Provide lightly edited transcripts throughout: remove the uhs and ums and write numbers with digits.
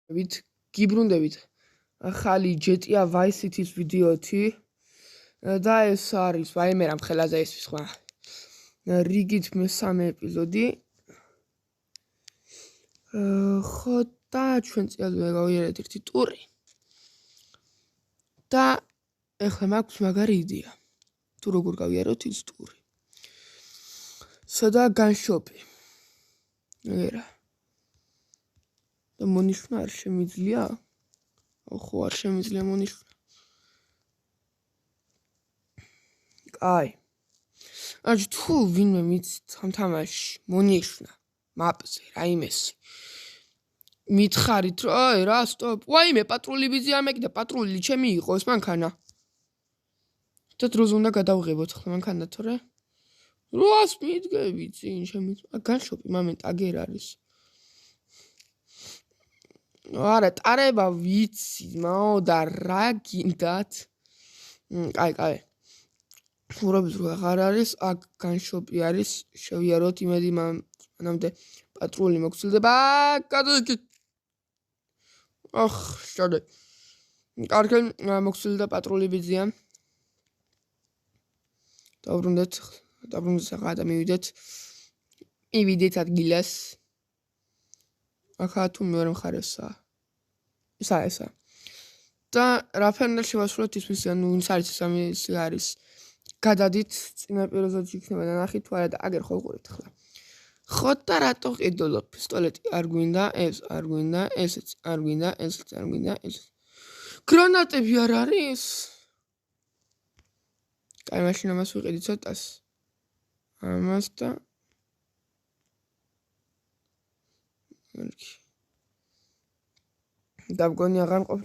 გიბრუნდებით ახალი GTA Vice City-ის ვიდეოთი და ეს არის ვაიმე რამ ხელაზე ეს სხვა რიგით მესამე ეპიზოდი ხო და ჩვენ წელზე გავიარეთ ერთი ტური და ეხლა მაქვს მაგარი იდეა თუ როგორ გავიაროთ ის ტური სადა განშოპი ერა და მონიშნა არ შემიძლია ხო არ შემიძლია მონიშნა აი აჯ თუ ვინმე მიცით ამ თამაში მონიშნა მაპზე რაიმესი მითხარით რა რა სტოპ ვაიმე პატრული ვიზი ამეკიდა პატრული ჩემი იყო ეს მანქანა და დროზე უნდა გადავღებოთ ხოლმე მანქანა თორე როას მიდგები წინ ჩემი განშოპი მომენტ აგერ არის არა ტარება ვიცი მაო და რა გინდათ კაი ურაბის რო აღარ არის აქ განშოპი არის შევიაროთ იმედი მანამდე პატრული მოგცილდება გადაიქი შადე კარგი მოგცილდა პატრული ვიზია დაბრუნდეთ ახლა და მივიდეთ ადგილას ახლა თუ მეორე მხარესაა ესა და რა ფერნა შევასრულოთ ის ანუ ვინც არის ეს არის გადადით წინა ეპიზოდში იქნება ნახით თუ არა და აგერ ხო ვიყურებთ ახლა ხო და რატო ყიდულობ პისტოლეტი არ გვინდა ეს არ გვინდა ესეც არ გვინდა ესეც არ გვინდა ეს გრანატები არ არის კაი მაშინ ამას ვიყიდი ცოტას ამას და დავგონი აღარ მყოფ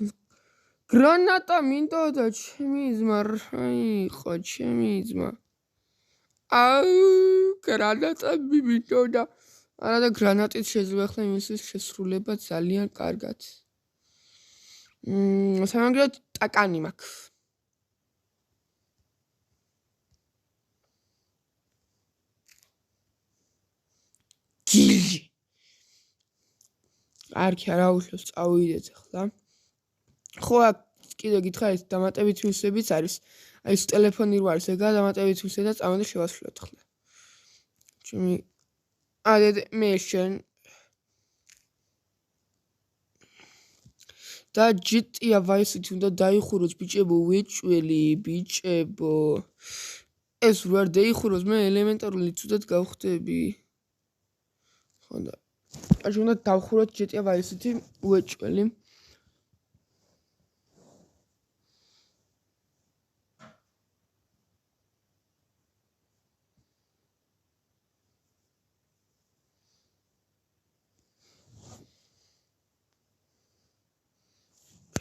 გრანატა მინდოდა ჩემი ძმა იყო ჩემი ძმა გრანატები მინდოდა არა და გრანატით შეძლო ახლა იმის შესრულება ძალიან კარგად სამაგრად ტაკანი მაქვს გიჟი არქი არა უშავს წავიდეთ ახლა ხო კიდე გითხარით დამატებით მისვლებიც არის აი ეს ტელეფონი რო არის ეგა დამატებით მისვე და წავიდე შევასრულოთ ახლა ჩემი mission და GTA Vice City უნდა დაიხუროს ბიჭებო ვეჭველი ბიჭებო ეს რო არ დაიხუროს მე ელემენტარული ცუდად გავხდები ხო და აი უნდა დავხუროთ GTA Vice City ვეჭველი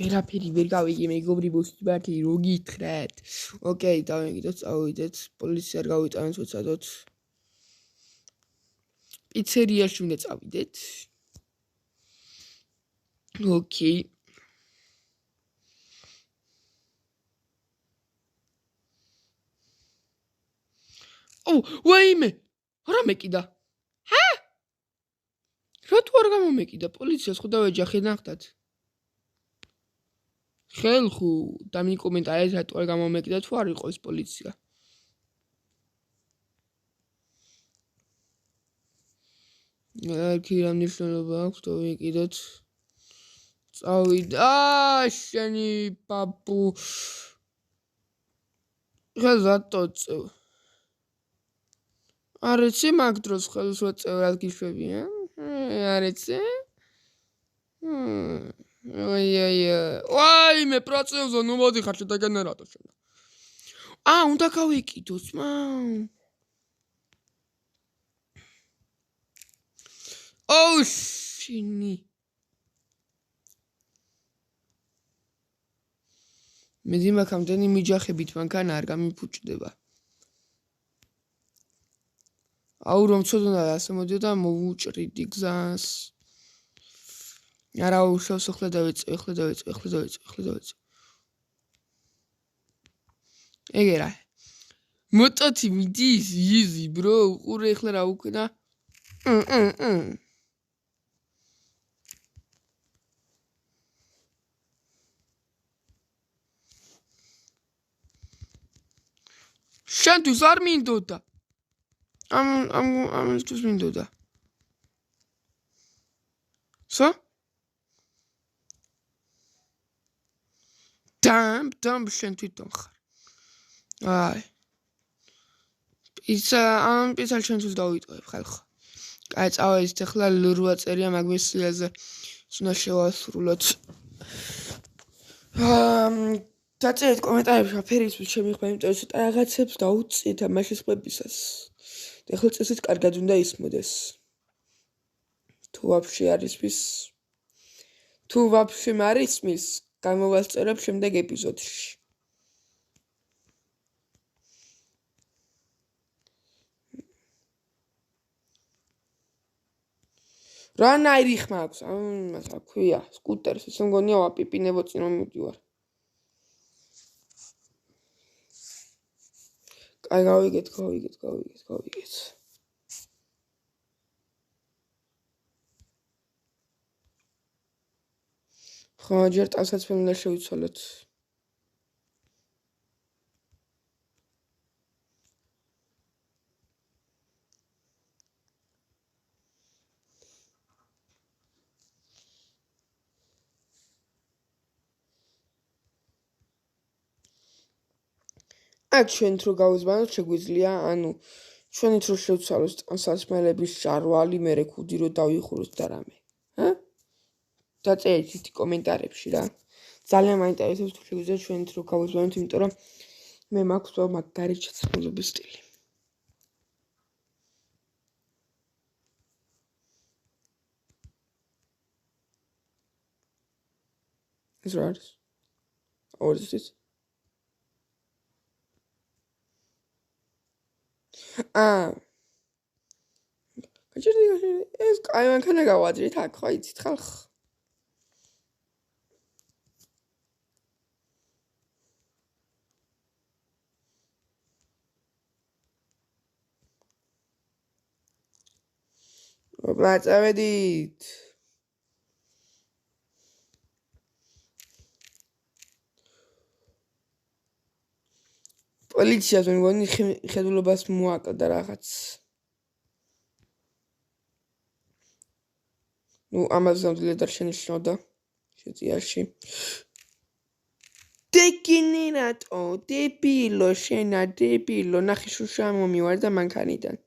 ვერაფერი ვერ გავიგე მეგობრებო სიტყვაში რო გითხრათ ოკეი დავიგდოთ წავიდეთ პოლიცია არ გავიტანოთ ვეცადოთ პიცერიაში უნდა წავიდეთ ოკეი ვაიმე რა მეკიდა რატო არ გამომეკიდა პოლიციას ხო დავეჯახე ნახტად ხელხუ დამიკომენტა ეს რატო არ გამომეკიდა თუ არ იყო ეს პოლიცია აქ რა მნიშვნელობა აქვს დავიკიდოთ წავიდა შენი პაპუ ხაზატოწევ არიცი მაგ დროს ხელს ვაწევ რა გიშვები არიცი ვაიმე პროცესზე ნუ მოდიხარ შენ და გენერატორ შენ უნდა გავიკიდოს შინი მე ძიმაქამდენი მიჯახებით მანქანა არ გამიფუჭდება რომ ცოდნა ასე მოდიოდა მოვუჭრიდი გზას არა უშავს ახლა დავეწე ეგერა მოტოთი მიდის იზი bro უყურე ახლა რა უკენა შენთვის არ მინდოდა. ამისთვის მინდოდა. სო? დამ შენ თვითონ ხარ. აი. ამ პიცა შენთვის დავიტოვებ ხალხო. აი წავედით ახლა 8 წერია მაგმის სიაზე. უნდა შევასრულოთ. დაწერეთ კომენტარებში აფერისთვის შემიხვა, იმიტომ რომ ცოტა რაღაცებს დაუწიეთ ამაში ხმებისას. ეხლა წესით კარგად უნდა ისმოდეს. თუ ვაფშე არის მის. თუ ვაფშე არის მის, გამოვასწორებ შემდეგ ეპიზოდში. რანაირი ხმა აქვს? ამას აქვია, სკუტერს, ესე მგონია ვაპიპინებო წინ რომ მივდივარ. აი გავიგეთ. ხო, ჯერ ტანსაცმელი უნდა შევიცვალოთ. აქ ჩვენ რო გავიზმანოთ შეგვიძლია, ანუ ჩვენით რო შევცვალოთ ტანსაცმელების შარვალი, მერე ქუდი რო დავიხუროთ და რამე. დაწერეთ ისეთი კომენტარებში რა. ძალიან მაინტერესებს თუ შეგვიძლია ჩვენით რო გავიზმანოთ, იმიტომ რომ მე მაქვს მაგარი ჩაცმულობის სტილი. ეს რა არის? ორზის გაჭირდი ეს კაი მანქანა გავაძრით აქ ხო იცით ხალხ ოპლაწავედით პოლიციას მე მგონი ხედულობას მოაკლდა რაღაც ну ამაზე ძალიან შენიშნავდა შეწიაში დეკინერატო დებილო შენა დებილო ნახე შუშა მომივარ და მანქანიდან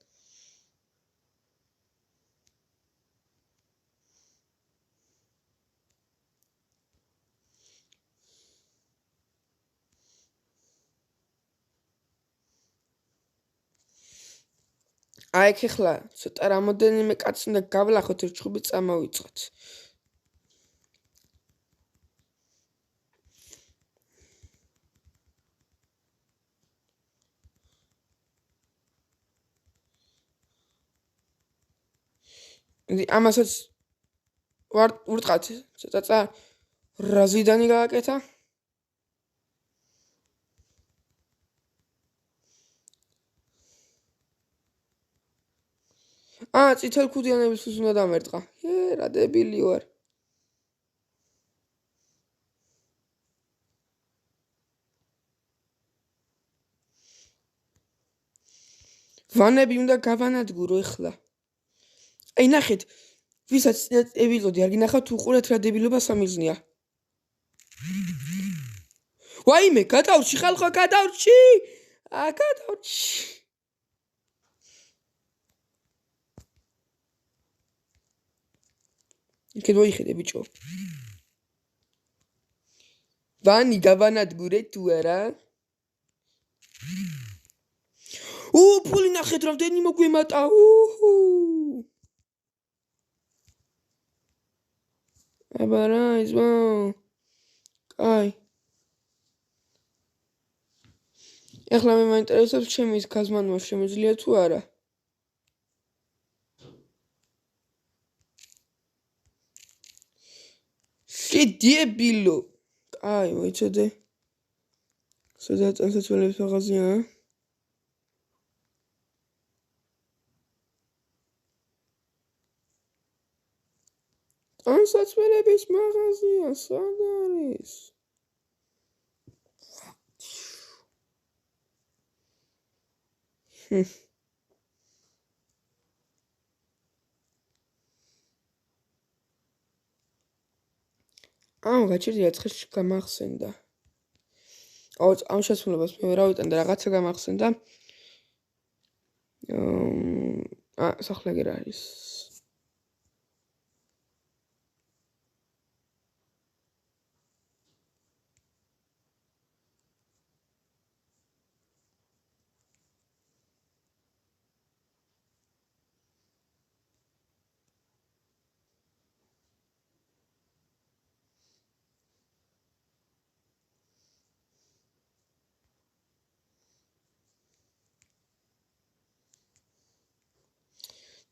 აი ხეხლა ცოტა რამოდენიმე კაცს უნდა გავლახოთ რომ ჩხუბი წამოვიწყოთ ამასაც ვარტყათ ცოტა რაზიდანი გააკეთა წითელ ქუდიანებისთვის უნდა დამერტყა. რა დებილი ვარ. ვანები უნდა გავანადგურო ეხლა. აი ნახეთ, ვისაც ეპიზოდი არ გინახავთ, უყურეთ რა დებილობა სამიზნია. ვაიმე, გადავრჩი ხალხო, გადავრჩი! გადავრჩი. იქეთ მოიხედე ბიჭო. ვანი გავანადგურე თუ არა? ფული ნახეთ რამდენი მოგვემატა. აბარა იზმო. კაი. ეხლა მე მაინტერესებს ჩემი გაზმანვა შემიძლია თუ არა? დებილო. აი, მოიცოდე. სადაც ტანსაცმელების მაღაზია? ტანსაცმელების მაღაზია სად არის? გაჩერდია ცხეში გამახსენდა. ამ შესრულებას მე ვერ ავიტანდა, რაღაცა გამახსენდა. სახლეგერ არის.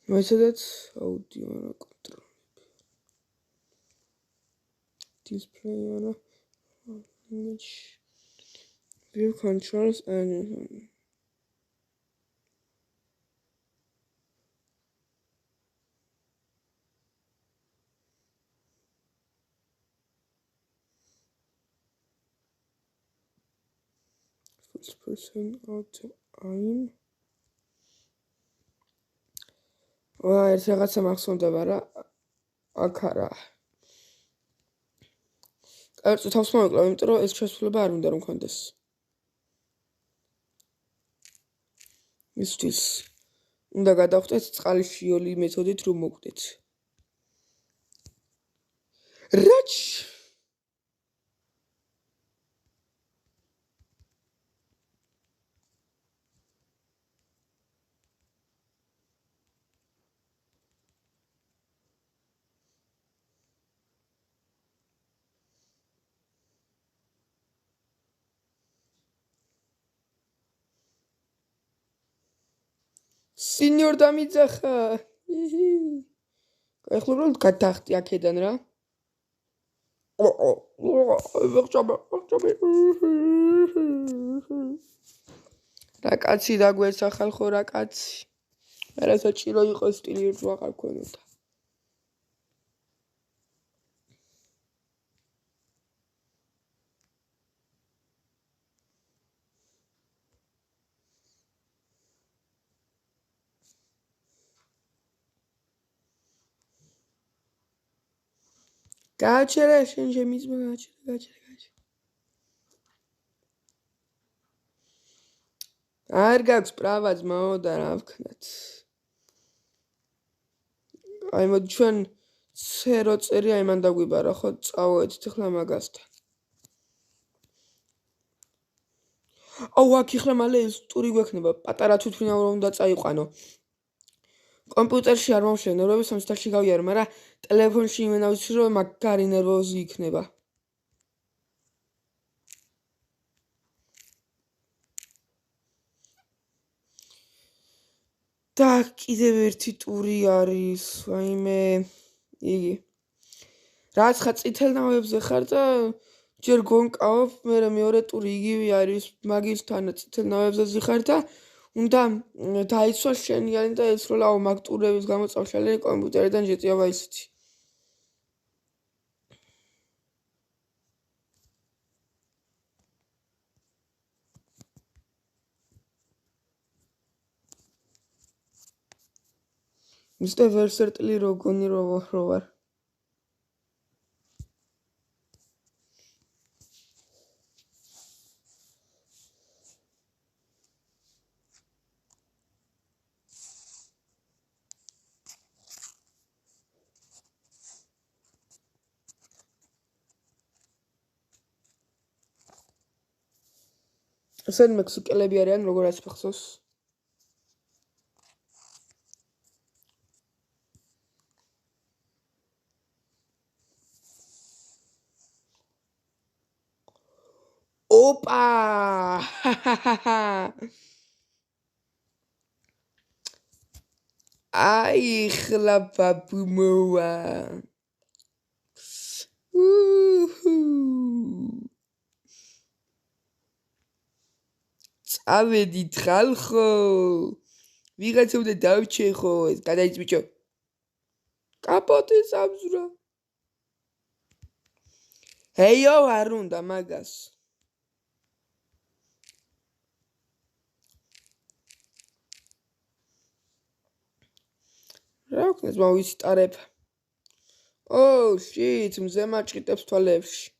მეცადაც აუდიო არა კონტროლები. Display არა image view controls and first person auto aim ეს რაღაცა მახსოვდება რა აქ არა კარგი თავს მოვიკლავ იმიტომ რომ ეს შესრულება არ უნდა რომ მქონდეს მისთვის უნდა გადავხდეთ წყალშიოლი მეთოდით რომ მოკვდეთ რაჩ Signor Damidzaxa. ეხლა უბრალოდ გადახტი აქედან რა. რა კაცი დაგვეცა ხალხო რა კაცი. მე საჭირო იყო სტილი რო აღარ ქონოდა. გააჩერე შენ შემიძლია გააჩერე არ გაქვს პრავა ძმაო და რა ვქნათ აი მოდი ჩვენ ცერო წერი აი მან დაგვიბარა ხო წავედით ახლა მაგასთან აუ აქ ახლა მალე ეს ტური გვექნება პატარა თვითმფრინავი რომ უნდა წაიყვანო კომპიუტერში არ მომშლე ნერვები სამსტარში გავიარე მაგრამ ტელეფონში იმენა ვიცი რომ მაგარი ნერვოზი იქნება და კიდევ ერთი ტური არის ვაიმე იგი რაც ხა წითელ ნავებზე ხარ და ჯერ გონკავებ მე მეორე ტური იგივე არის მაგისთან წითელ ნავებზე ზიხარ და უნდა დაიცვა შენიანი და ეცროლაო მაგ ტურების გამოწავშალე კომპიუტერიდან ჯეტიობა ისეთი მისტერ ვერსერტლი როგონი რო ვარ ესენ მექსიკელები არიან როგორ ასფახსოს ოპა აი ხლა ბაბუ მოვა წავედით ხალხო ვიღაცა უნდა დავჩეხო ეს გადაიც ბიჭო კაპოტი სამზურა ჰეიო არ უნდა მაგას რა ვქნას მოვიციტარებ. Oh shit, მზე მაჭყიტებს თვალებში.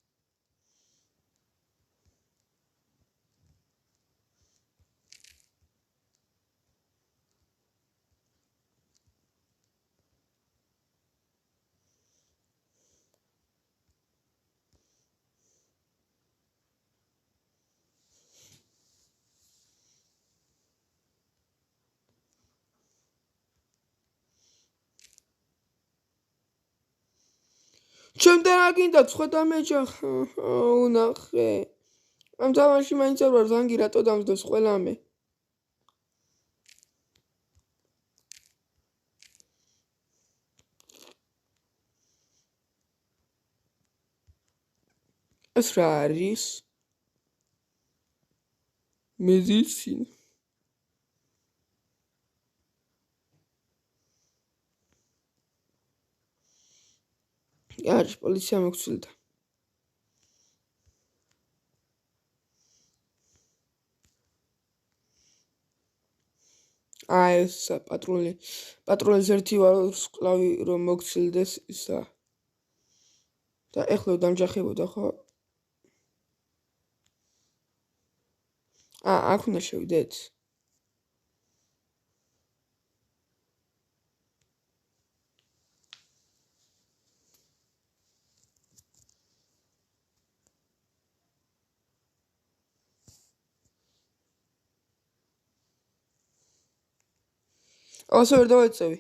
ჩემთან რა გინდა სხვა დამეჯახა უნახე ამ თამაში მაინც არ ვარ ზანგი რატო დამძდოს ყველამე ეს რა არის მედიცინა არის პოლიცია მოგცილდა ეს პატრულის ერთი ვარსკვლავი რომ მოგცილდეს ისა და ეხლა დამჯახებოდა ხო აქ უნდა შევიდეთ Also ვერ დავეწევი.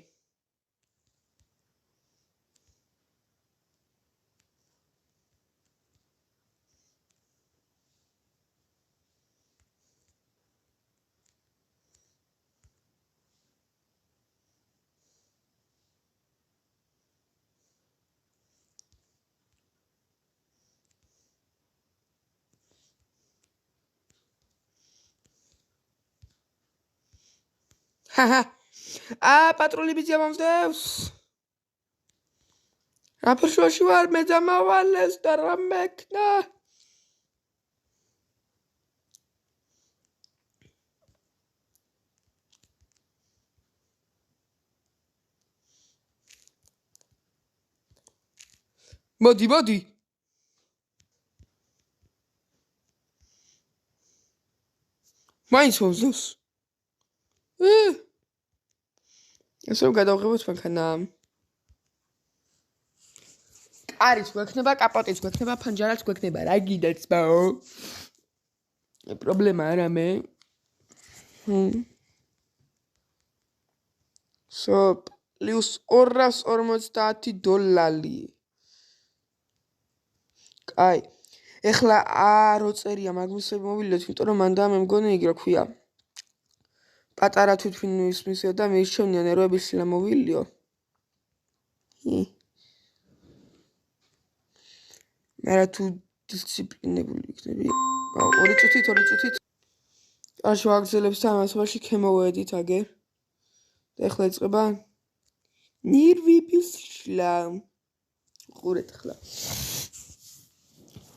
Haha. პატრული ბიძია მომწევს. რაფერშოში ვარ მე დამავალეს და რა მექნა. მოდი. მაინც მომწევს. ესე გადავღებოთ მანქანა. კარიც გვექნება, კაპოტიც გვექნება, ფანჯარაც გვექნება. რა გიდაც ბაო? პრობლემა არა მე. plus $250. კაი. ეხლა რო წერია მაგნუსები მოვილიოთ, იმიტომ რომ მანდა მე მგონი იგი რა ქვია. პატარა თვითმფრინავის მისია და მირჩევნია ნერვების სილა მოვილიო. მე რა თუ დისციპლინებული იქნები. 2 წუთით. არ შევაგზელებს თამასობაში ქემოვედით აგერ. და ეხლა იწყება ნირვების შლა. ყურეთ ახლა.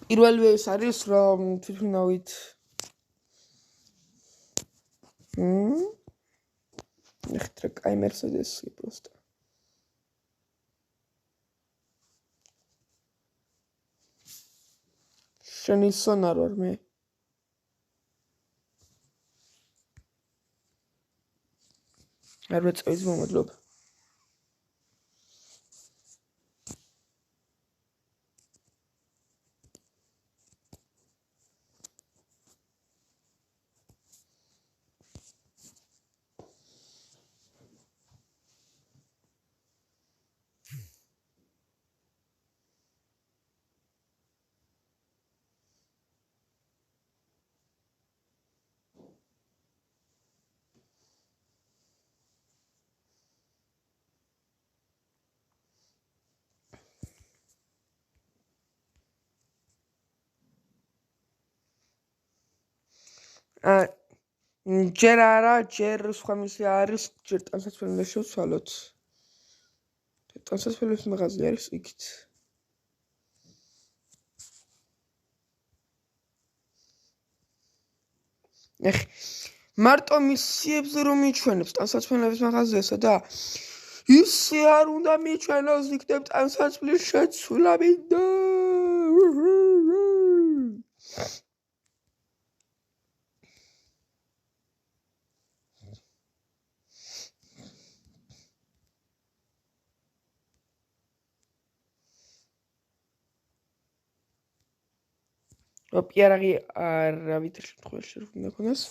პირველი ეს არის რომ თვითმფრინავით ეხლა კაი მერსედესი просто შენი სონარ ვარ მე არ ვეწევი მომადლობა ჯერ არა, ჯერ სხვა მისი არის, ჯერ ტანსაცმელი შევცვალოთ. ტანსაცმელის მაღაზია არის იქით. მარტო მისიებზე რომ მიჩვენებს ტანსაცმელების მაღაზიასა და ისე არ უნდა მიჩვენოს ვიქნებ ტანსაცმლის შეცვლა მინდა. პიარაღი არავითარ შემთხვევაში არ უნდა ქონდეს.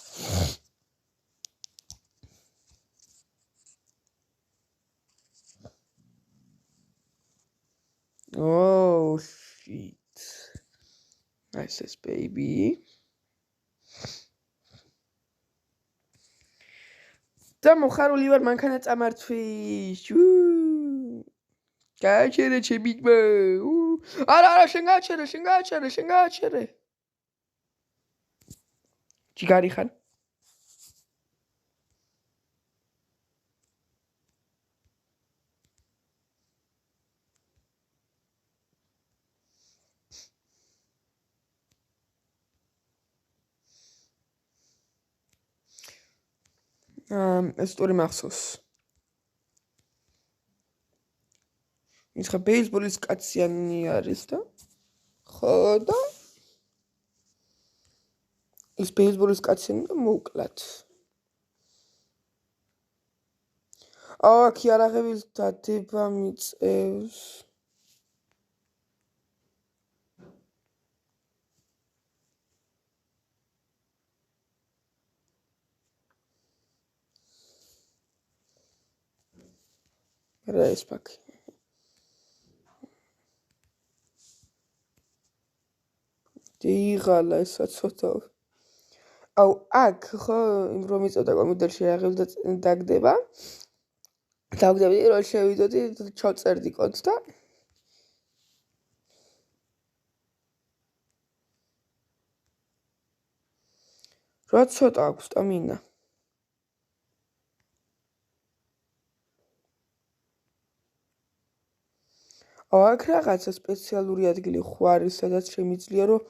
Oh shit. Nice baby. და მოხარული ვარ მანქანა წამართვი. გააჩერე ჩემი ძმა. არა, შენ გააჩერე. ჯიგარი ხარ? ეს სწორი მახსოვს. ის ხა ბეისბოლის კაციანი არის და ხო და ის ბეისბოლის კაციანი და მოუკლათ. აქ იარაღების დადება მიწევს. რა ეს პაკი? დიღალა ესა ცოტა. აუ აქ ხო იმ რომ იწოდა კომპიუტერში იარაღებს დაგდება. დავგდები რომ შევიდოდი ჩავწერდი კოდს და რა ცოტა აქვს სტამინა. აქ რაღაცა სპეციალური ადგილი ხო არის, სადაც შემიძლია რომ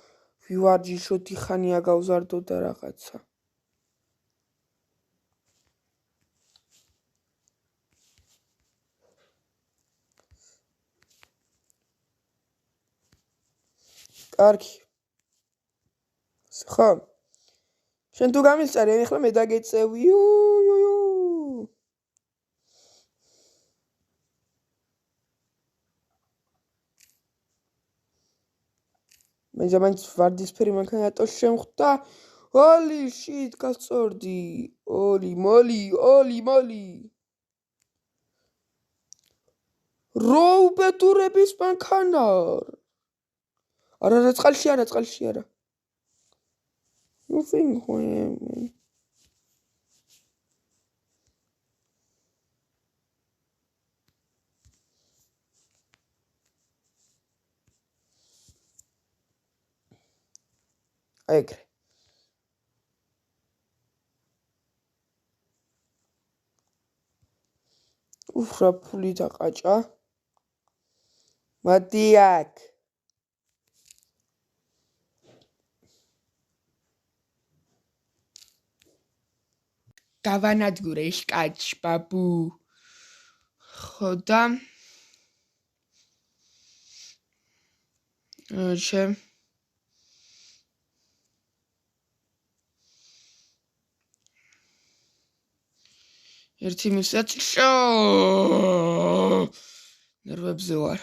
ვივარჯიშო დიხანი აგავზარდო და რაღაცა. კარგი. ხო. შენ თუ გამისწარე, ეხლა მე დაგეწევი. მე ზამანს ვარდისფერი მანქანატო შემხვდა. Holy shit, გასწორდი. Holy moly. როუბედურების მანქანა. არა, წყალში არა. Nothing happened. ეგრე. რა ფული დაყაჭა? მადი აქ. გავანადგურე ის კაცს, ბაბუ. ხო და შენ ერთი მისაც ნერვებზე ვარ.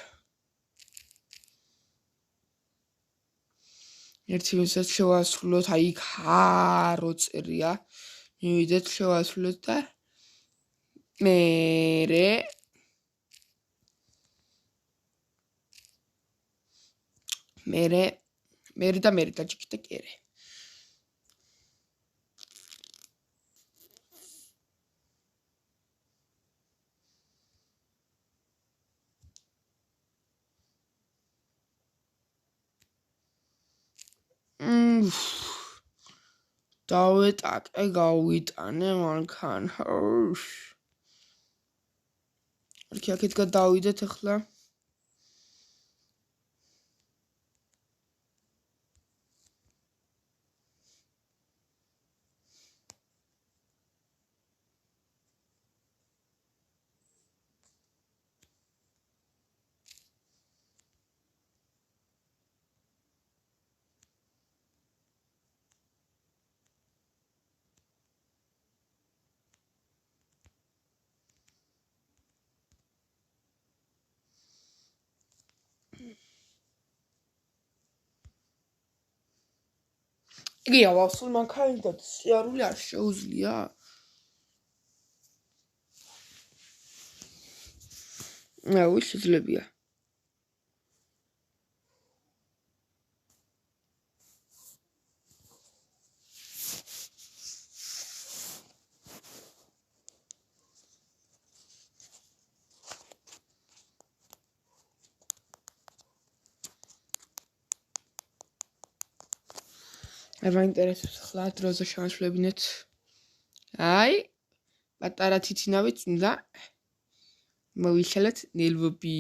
ერთი მისაც შევასრულოთ, აი იქ რო წერია. მივიდეთ შევასრულოთ და მერე დაჭიქდა კერე. დავეტაკე გავიტანე მანქანა. აქეთ გადავიდეთ ახლა. იგია ვასულ მანქანიდან სიარული არ შეუძლია. შეძლებია. მაინტერესებს ახლა დროზე შევაშლებინეთ. აი, პატარა თითინავით უნდა მოვიშალეთ ნელვები.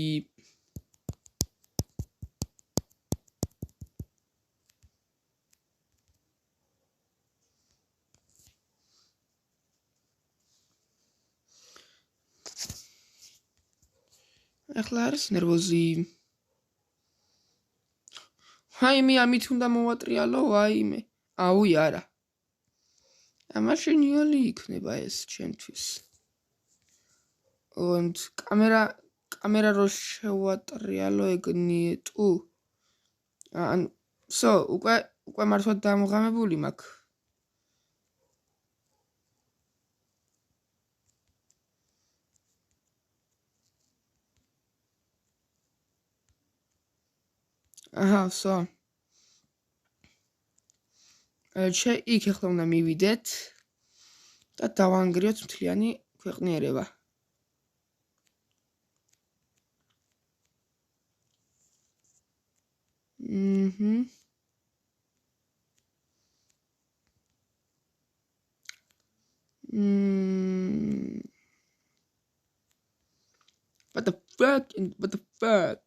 ახლა არის ნერვოზი. ვაიმე, ამით უნდა მოვატრიალო, ვაიმე. აუი, არა. ამაშენიალი იქნება ეს ჩემთვის. Und კამერა რო შევატრიალო ეგნიეტუ. უკვე მართლა დამღამებული მაქვს. აჰა, იქ ახლა უნდა მივიდეთ და დავანგრიოთ მთლიანი ქვეყნიერება. What the fuck?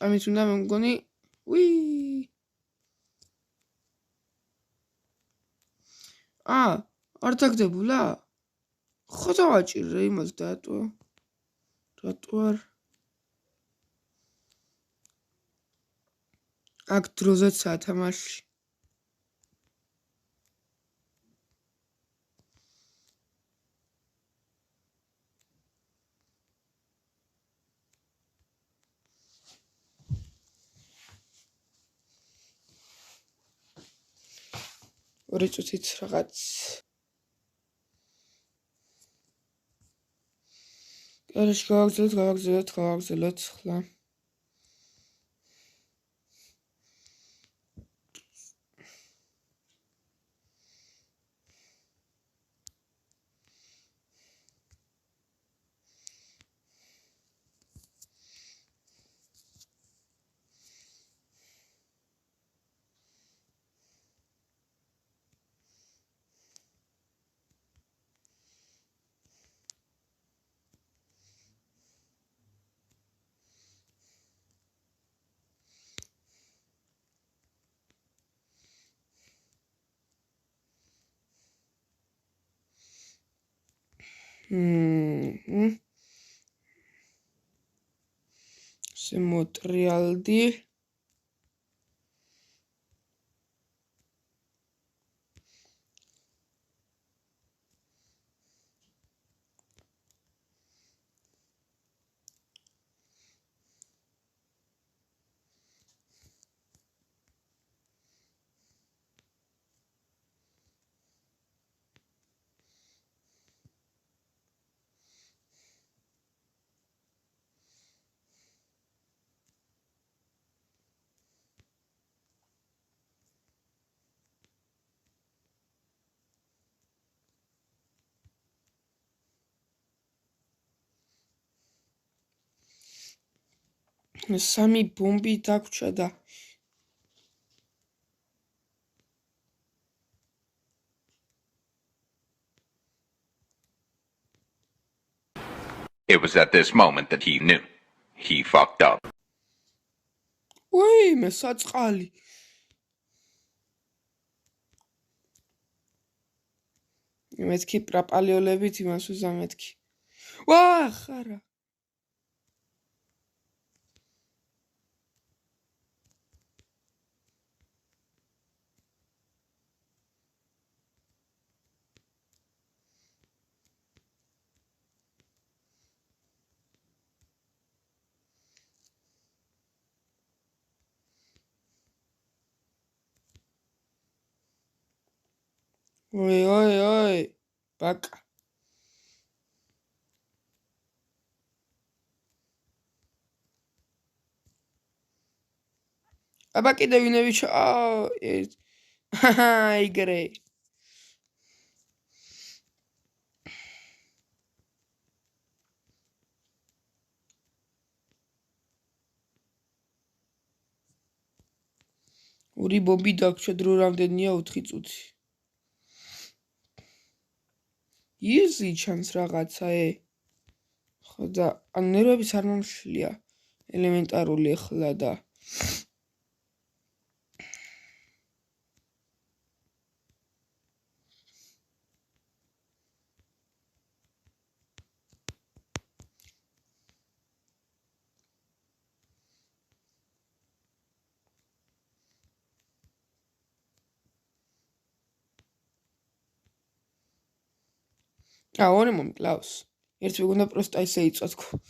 ამით უნდა მგონი, არ დაგდებულა? ხო დავაჭირე იმას დატო. რატო არ? აქ დროზეცაა თამაში. ორი წუთით რაღაც კერეში გავაგზავნოთ ხლა. შემოტრიალდი. სამი ბომბი დაგვრჩა და It was at this moment that he knew. He fucked up. ვაიმე, საწყალი. მეთქი პრაპალიოლებით იმას უზამეთქი. ხარა. ოი ბაკა აბა კიდე ვინევიჩ აიგრე ორი ბომბი დაგვრჩა დრო რამდენია 4 წუთი იზი ჩანს რაღაცა ხო და ან ნერვების არ მომშლია ელემენტარული ახლა და ორი მომკლავს ერთი მეგონა პროსტა ისე იწვათქო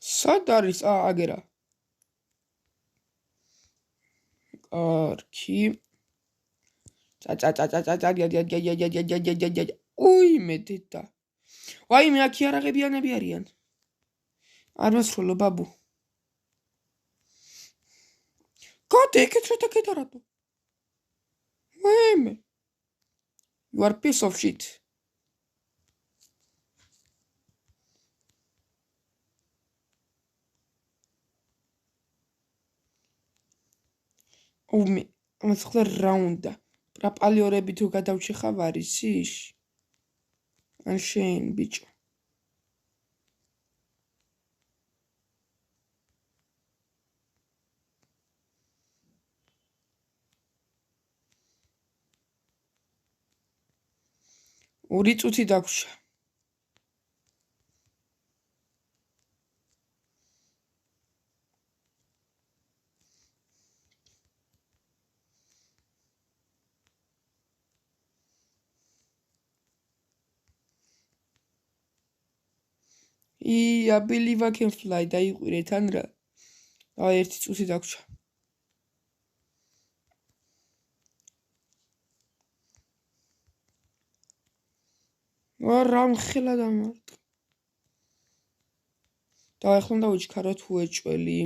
სად არის აგერა კარგი ოიმე დედა ვაიმე აქ იარაღებიანები არიან არ მოსროლო ბაბუ გადი ეკეთ რა დაკეთა რატო ვაიმე you are piece of shit ომი ამას ხლა რა უნდა პრაპალიორები თუ გადავჩი ხავარი სიშ ან შენ ბიჭო ორი წუთი დაგვრჩა I believe I can fly დაიყვირე თან რა ერთი წუთი დაგვრჩა რა მხელა დამარტყ და ახლა უნდა ვიჩქაროთ უეჭველი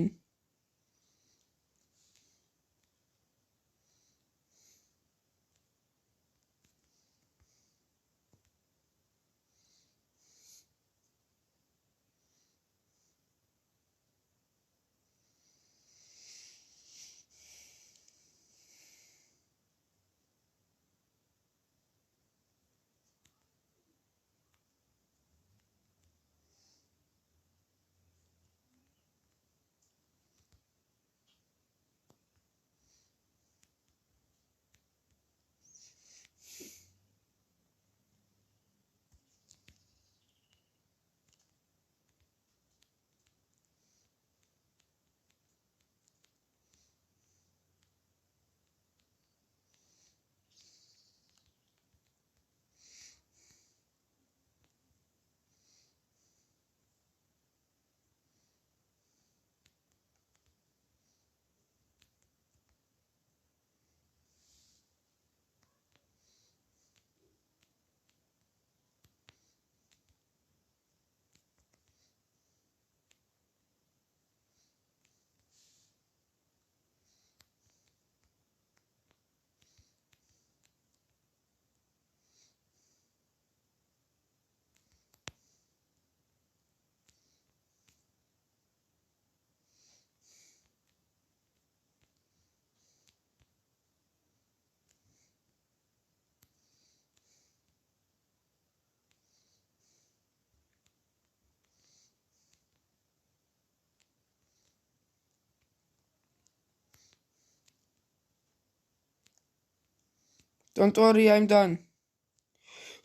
Don't worry, I'm done.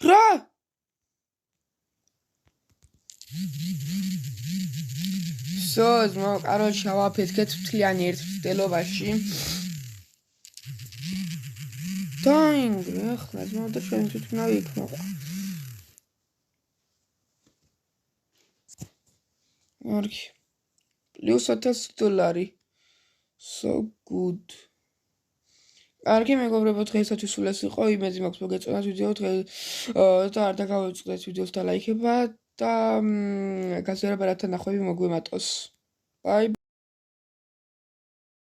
რა? So, ზმო, კაროჩე, ავაფეთქეთ მთლიანი ერთ წელობაში. დაინგრე, ახლა ზმო და ჩვენ თვითონ ავიქნობა. Okay. Plus $1000. So good. კარგი მეგობრებო, დღეისათვის სულ ეს იყო. იმედი მაქვს მოგეწონათ ვიდეო და არ დაგავიწყდეთ ვიდეოს და ლაიქება და გაზიარება რათა ნახვები მოგვემატოს. Bye.